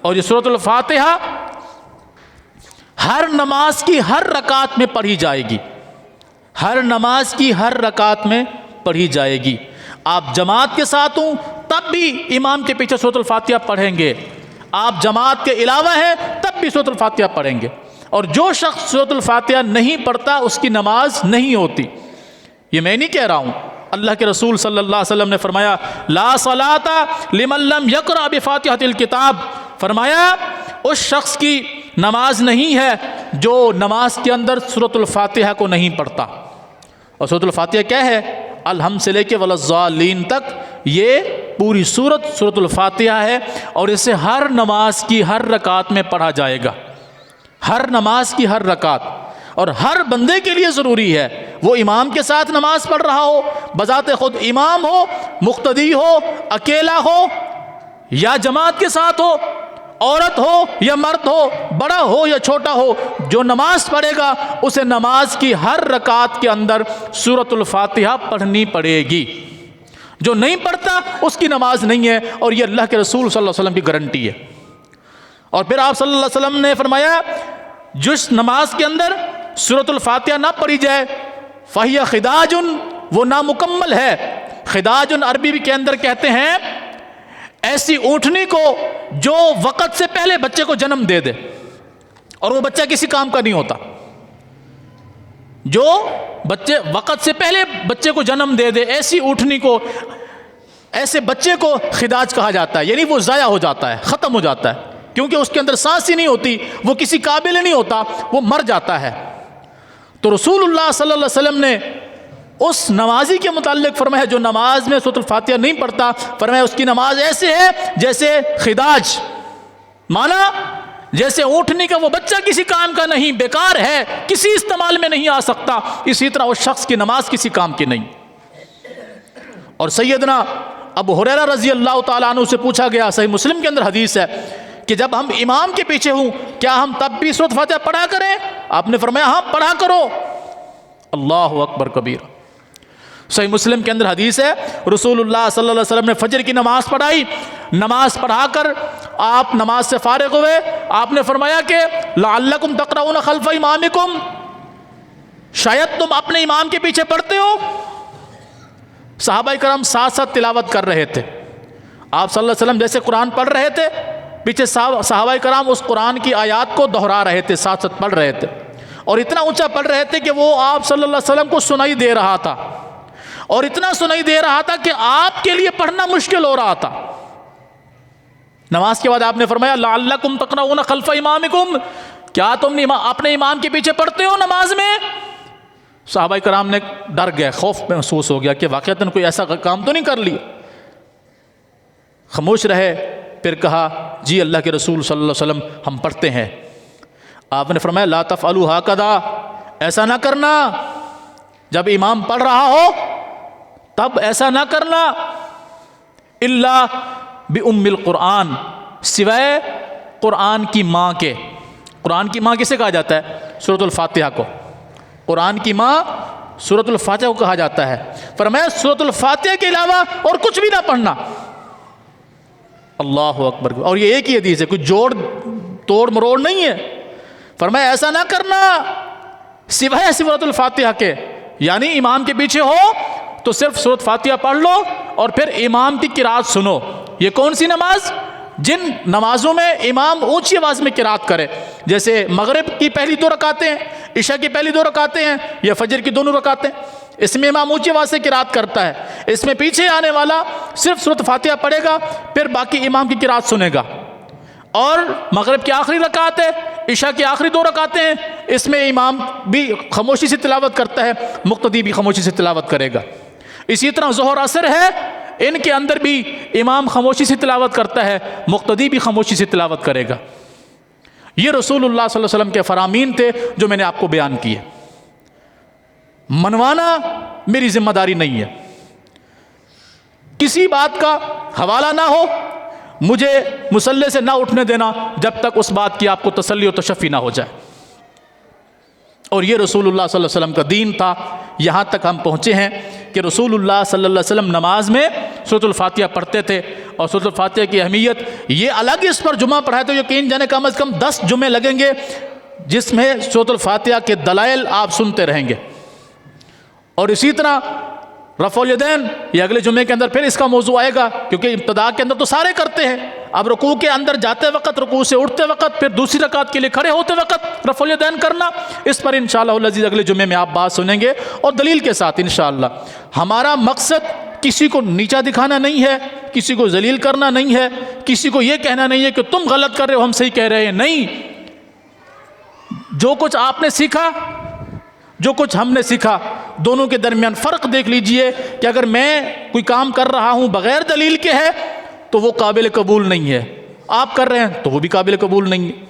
اور یہ سورۃ الفاتحہ ہر نماز کی ہر رکعت میں پڑھی جائے گی، ہر نماز کی ہر رکعت میں پڑھی جائے گی. آپ جماعت کے ساتھ ہوں تب بھی امام کے پیچھے سورۃ الفاتحہ پڑھیں گے، آپ جماعت کے علاوہ ہیں تب بھی سورۃ الفاتحہ پڑھیں گے. اور جو شخص سورۃ الفاتحہ نہیں پڑھتا اس کی نماز نہیں ہوتی. یہ میں نہیں کہہ رہا ہوں، اللہ کے رسول صلی اللہ علیہ وسلم نے فرمایا لا صلاۃ لمن لم یقرأ بفاتحۃ الکتاب، فرمایا اس شخص کی نماز نہیں ہے جو نماز کے اندر سورۃ الفاتحہ کو نہیں پڑھتا۔ اور سورۃ الفاتحہ کیا ہے؟ الحمد سے لے کے ولضالین تک یہ پوری سورۃ الفاتحہ ہے، اور اسے ہر نماز کی ہر رکعت میں پڑھا جائے گا، ہر نماز کی ہر رکعت، اور ہر بندے کے لیے ضروری ہے، وہ امام کے ساتھ نماز پڑھ رہا ہو، بذات خود امام ہو، مقتدی ہو، اکیلا ہو یا جماعت کے ساتھ ہو، عورت ہو یا مرد ہو، بڑا ہو یا چھوٹا ہو، جو نماز پڑھے گا اسے نماز کی ہر رکعت کے اندر سورۃ الفاتحہ پڑھنی پڑے گی۔ جو نہیں پڑھتا اس کی نماز نہیں ہے، اور یہ اللہ کے رسول صلی اللہ علیہ وسلم کی گارنٹی ہے۔ اور پھر آپ صلی اللہ علیہ وسلم نے فرمایا جس نماز کے اندر سورۃ الفاتحہ نہ پڑھی جائے فَهِيَ خِدَاجٌ، وہ نامکمل ہے۔ خداج عربی کے اندر کہتے ہیں ایسی اونٹنی کو جو وقت سے پہلے بچے کو جنم دے دے، اور وہ بچہ کسی کام کا نہیں ہوتا، جو بچے وقت سے پہلے بچے کو جنم دے دے، ایسی اونٹنی کو، ایسے بچے کو خداج کہا جاتا ہے، یعنی وہ ضائع ہو جاتا ہے، ختم ہو جاتا ہے، کیونکہ اس کے اندر سانس ہی نہیں ہوتی، وہ کسی قابل نہیں ہوتا، وہ مر جاتا ہے۔ تو رسول اللہ صلی اللہ علیہ وسلم نے اس نمازی کے متعلق فرمایا جو نماز میں سورۃ الفاتحہ نہیں پڑھتا، فرمایا اس کی نماز ایسے ہے جیسے خداج، مانا جیسے اونٹنی کا وہ بچہ کسی کام کا نہیں، بیکار ہے، کسی استعمال میں نہیں آ سکتا، اسی طرح اس شخص کی نماز کسی کام کی نہیں۔ اور سیدنا ابو ہریرہ رضی اللہ تعالیٰ عنہ سے پوچھا گیا، صحیح مسلم کے اندر حدیث ہے کہ جب ہم امام کے پیچھے ہوں کیا ہم تب بھی سورۃ فاتحہ پڑھا کریں؟ آپ نے فرمایا ہاں پڑھا کرو۔ اللہ اکبر کبیر۔ صحیح مسلم کے اندر حدیث ہے رسول اللہ صلی اللہ علیہ وسلم نے فجر کی نماز پڑھائی، نماز پڑھا کر آپ نماز سے فارغ ہوئے، آپ نے فرمایا کہ لعلکم تقرؤون خلف امامکم، شاید تم اپنے امام کے پیچھے پڑھتے ہو۔ صحابہ کرام ساتھ ساتھ تلاوت کر رہے تھے، آپ صلی اللہ علیہ وسلم جیسے قرآن پڑھ رہے تھے، پیچھے صحابہ کرام اس قرآن کی آیات کو دہرا رہے تھے، ساتھ ساتھ پڑھ رہے تھے، اور اتنا اونچا پڑھ رہے تھے کہ وہ آپ صلی اللہ علیہ وسلم کو سنائی دے رہا تھا، اور اتنا سنائی دے رہا تھا کہ آپ کے لیے پڑھنا مشکل ہو رہا تھا۔ نماز کے بعد آپ نے فرمایا لعلکم تقرؤون خلف امامکم، کیا تم اپنے امام کے پیچھے پڑھتے ہو نماز میں؟ صحابہ کرام نے ڈر گئے، خوف محسوس ہو گیا کہ واقعتاً کوئی ایسا کام تو نہیں کر لیا، خاموش رہے۔ پھر کہا جی اللہ کے رسول صلی اللہ علیہ وسلم ہم پڑھتے ہیں۔ آپ نے فرمایا لا تفعلوا ہکذا، ایسا نہ کرنا، جب امام پڑھ رہا ہو تب ایسا نہ کرنا، الا بأم القرآن، سوائے قرآن کی ماں کے۔ قرآن کی ماں کسے کہا جاتا ہے؟ سورۃ الفاتحہ کو۔ قرآن کی ماں سورۃ الفاتحہ کو کہا جاتا ہے۔ فرمایا سورۃ الفاتحہ کے علاوہ اور کچھ بھی نہ پڑھنا۔ اللہ اکبر۔ اور یہ ایک ہی حدیث ہے، کوئی جوڑ توڑ مروڑ نہیں ہے۔ فرمایا ایسا نہ کرنا سوائے سورۃ الفاتحہ کے، یعنی امام کے پیچھے ہو تو صرف سورۃ فاتحہ پڑھ لو اور پھر امام کی قرات سنو۔ یہ کون سی نماز؟ جن نمازوں میں امام اونچی آواز میں قرات کرے، جیسے مغرب کی پہلی 2 رکعتیں ہیں، عشاء کی پہلی 2 رکعتیں ہیں، یا فجر کی دونوں رکعتیں، اس میں امام اونچی آواز سے قرات کرتا ہے، اس میں پیچھے آنے والا صرف سورۃ فاتحہ پڑھے گا، پھر باقی امام کی قرات سنے گا۔ اور مغرب کی آخری رکعت ہے، عشاء کی آخری 2 رکعتیں ہیں، اس میں امام بھی خاموشی سے تلاوت کرتا ہے، مقتدی بھی خاموشی سے تلاوت کرے گا۔ اسی طرح ظہر عصر ہے، ان کے اندر بھی امام خاموشی سے تلاوت کرتا ہے، مقتدی بھی خاموشی سے تلاوت کرے گا۔ یہ رسول اللہ صلی اللہ علیہ وسلم کے فرامین تھے جو میں نے آپ کو بیان کیے۔ منوانا میری ذمہ داری نہیں ہے، کسی بات کا حوالہ نہ ہو، مجھے مصلی سے نہ اٹھنے دینا جب تک اس بات کی آپ کو تسلی و تشفی نہ ہو جائے۔ اور یہ رسول اللہ صلی اللہ علیہ وسلم کا دین تھا۔ یہاں تک ہم پہنچے ہیں کہ رسول اللہ صلی اللہ علیہ وسلم نماز میں سورۃ الفاتحہ پڑھتے تھے، اور سورۃ الفاتحہ کی اہمیت یہ الگ، اس پر جمعہ پڑھائے تو یقین جانے کم از کم 10 جمعے لگیں گے جس میں سورۃ الفاتحہ کے دلائل آپ سنتے رہیں گے۔ اور اسی طرح رفع الیدین یہ اگلے جمعے کے اندر پھر اس کا موضوع آئے گا، کیونکہ ابتدا کے اندر تو سارے کرتے ہیں، اب رکوع کے اندر جاتے وقت، رکوع سے اٹھتے وقت، پھر دوسری رکعت کے لیے کھڑے ہوتے وقت رفع الیدین کرنا، اس پر انشاءاللہ العزیز اگلے جمعے میں آپ بات سنیں گے اور دلیل کے ساتھ انشاءاللہ۔ ہمارا مقصد کسی کو نیچا دکھانا نہیں ہے، کسی کو ذلیل کرنا نہیں ہے، کسی کو یہ کہنا نہیں ہے کہ تم غلط کر رہے ہو ہم صحیح کہہ رہے ہیں، نہیں۔ جو کچھ آپ نے سیکھا، جو کچھ ہم نے سیکھا، دونوں کے درمیان فرق دیکھ لیجئے کہ اگر میں کوئی کام کر رہا ہوں بغیر دلیل کے ہے تو وہ قابل قبول نہیں ہے، آپ کر رہے ہیں تو وہ بھی قابل قبول نہیں ہے۔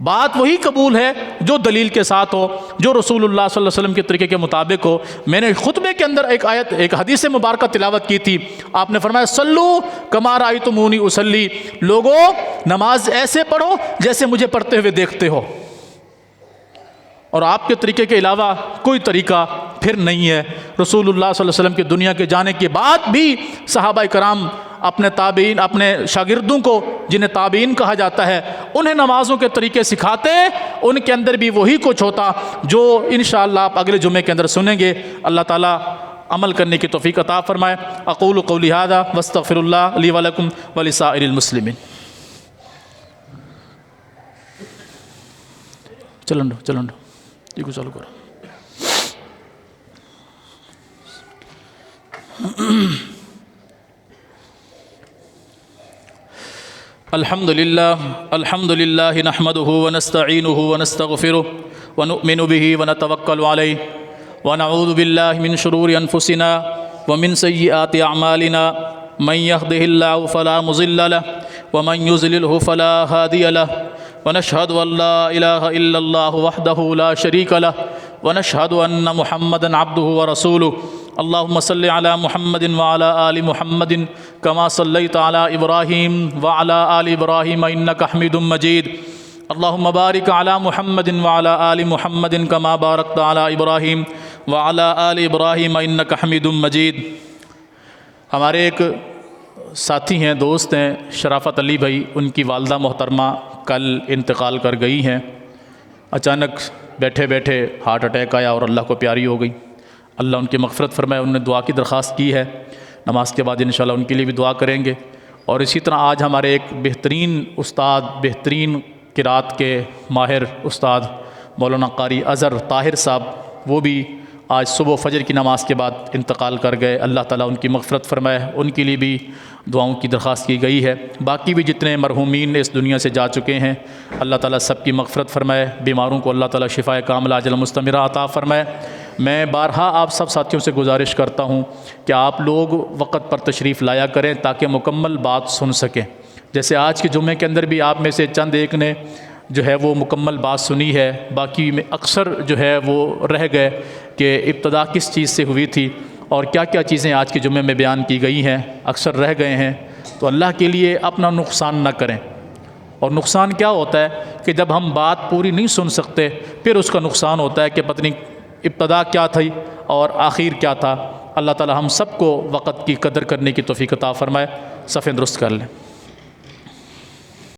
بات وہی قبول ہے جو دلیل کے ساتھ ہو، جو رسول اللہ صلی اللہ علیہ وسلم کے طریقے کے مطابق ہو۔ میں نے خطبے کے اندر ایک حدیث مبارکہ تلاوت کی تھی، آپ نے فرمایا صلو کما رأیتمونی اصلی، لوگوں نماز ایسے پڑھو جیسے مجھے پڑھتے ہوئے دیکھتے ہو، اور آپ کے طریقے کے علاوہ کوئی طریقہ پھر نہیں ہے۔ رسول اللہ صلی اللہ علیہ وسلم کی دنیا کے جانے کے بعد بھی صحابہ کرام اپنے تابعین، اپنے شاگردوں کو جنہیں تابعین کہا جاتا ہے، انہیں نمازوں کے طریقے سکھاتے، ان کے اندر بھی وہی کچھ ہوتا جو انشاءاللہ آپ اگلے جمعے کے اندر سنیں گے۔ اللہ تعالیٰ عمل کرنے کی توفیق عطا فرمائے۔ اقول قولی ھذا واستغفر اللہ لی ولکم ولسائر المسلمین۔ چلن دو یہ کو چالو کرو۔ الحمد للہ نحمده ونستعینه ونستغفره ونؤمن به ونتوکل علیہ ونعوذ باللہ من شرور انفسنا ومن سیئات اعمالنا من يهده الله فلا مضل له ومن يضلله فلا هادي له ونشهد ان لا اله الا الله وحده لا شريك له ونشهد ان محمدا عبده ورسوله اللهم صل على محمد وعلى آل محمد كما صليت على إبراهيم وعلى آل إبراهيم إنك حميد مجيد اللهم بارك على محمد وعلى آل محمد كما باركت على إبراهيم وعلى آل إبراهيم إنك حميد مجيد۔ ہمارے ایک ساتھی ہیں، دوست ہیں، شرافت علی بھائی، ان کی والدہ محترمہ کل انتقال کر گئی ہیں۔ اچانک بیٹھے بیٹھے ہارٹ اٹیک آیا اور اللہ کو پیاری ہو گئی۔ اللہ ان کی مغفرت فرمائے۔ انہوں نے دعا کی درخواست کی ہے، نماز کے بعد انشاءاللہ ان کے لیے بھی دعا کریں گے۔ اور اسی طرح آج ہمارے ایک بہترین استاد، بہترین قرات کے ماہر استاد مولانا قاری اظہر طاہر صاحب، وہ بھی آج صبح فجر کی نماز کے بعد انتقال کر گئے۔ اللہ تعالیٰ ان کی مغفرت فرمائے، ان کے لیے بھی دعاؤں کی درخواست کی گئی ہے۔ باقی بھی جتنے مرحومین اس دنیا سے جا چکے ہیں، اللہ تعالیٰ سب کی مغفرت فرمائے، بیماروں کو اللہ تعالیٰ شفائے کاملہ عاجلہ مستمرہ عطا فرمائے۔ میں بارہا آپ سب ساتھیوں سے گزارش کرتا ہوں کہ آپ لوگ وقت پر تشریف لایا کریں تاکہ مکمل بات سن سکیں۔ جیسے آج کے جمعے کے اندر بھی آپ میں سے چند ایک نے جو ہے وہ مکمل بات سنی ہے، باقی میں اکثر جو ہے وہ رہ گئے کہ ابتدا کس چیز سے ہوئی تھی اور کیا کیا چیزیں آج کے جمعے میں بیان کی گئی ہیں، اکثر رہ گئے ہیں۔ تو اللہ کے لیے اپنا نقصان نہ کریں۔ اور نقصان کیا ہوتا ہے کہ جب ہم بات پوری نہیں سن سکتے پھر اس کا نقصان ہوتا ہے کہ پتہ نہیں ابتدا کیا تھی اور آخر کیا تھا۔ اللہ تعالی ہم سب کو وقت کی قدر کرنے کی توفیق عطا فرمائے۔ صفیں درست کر لیں۔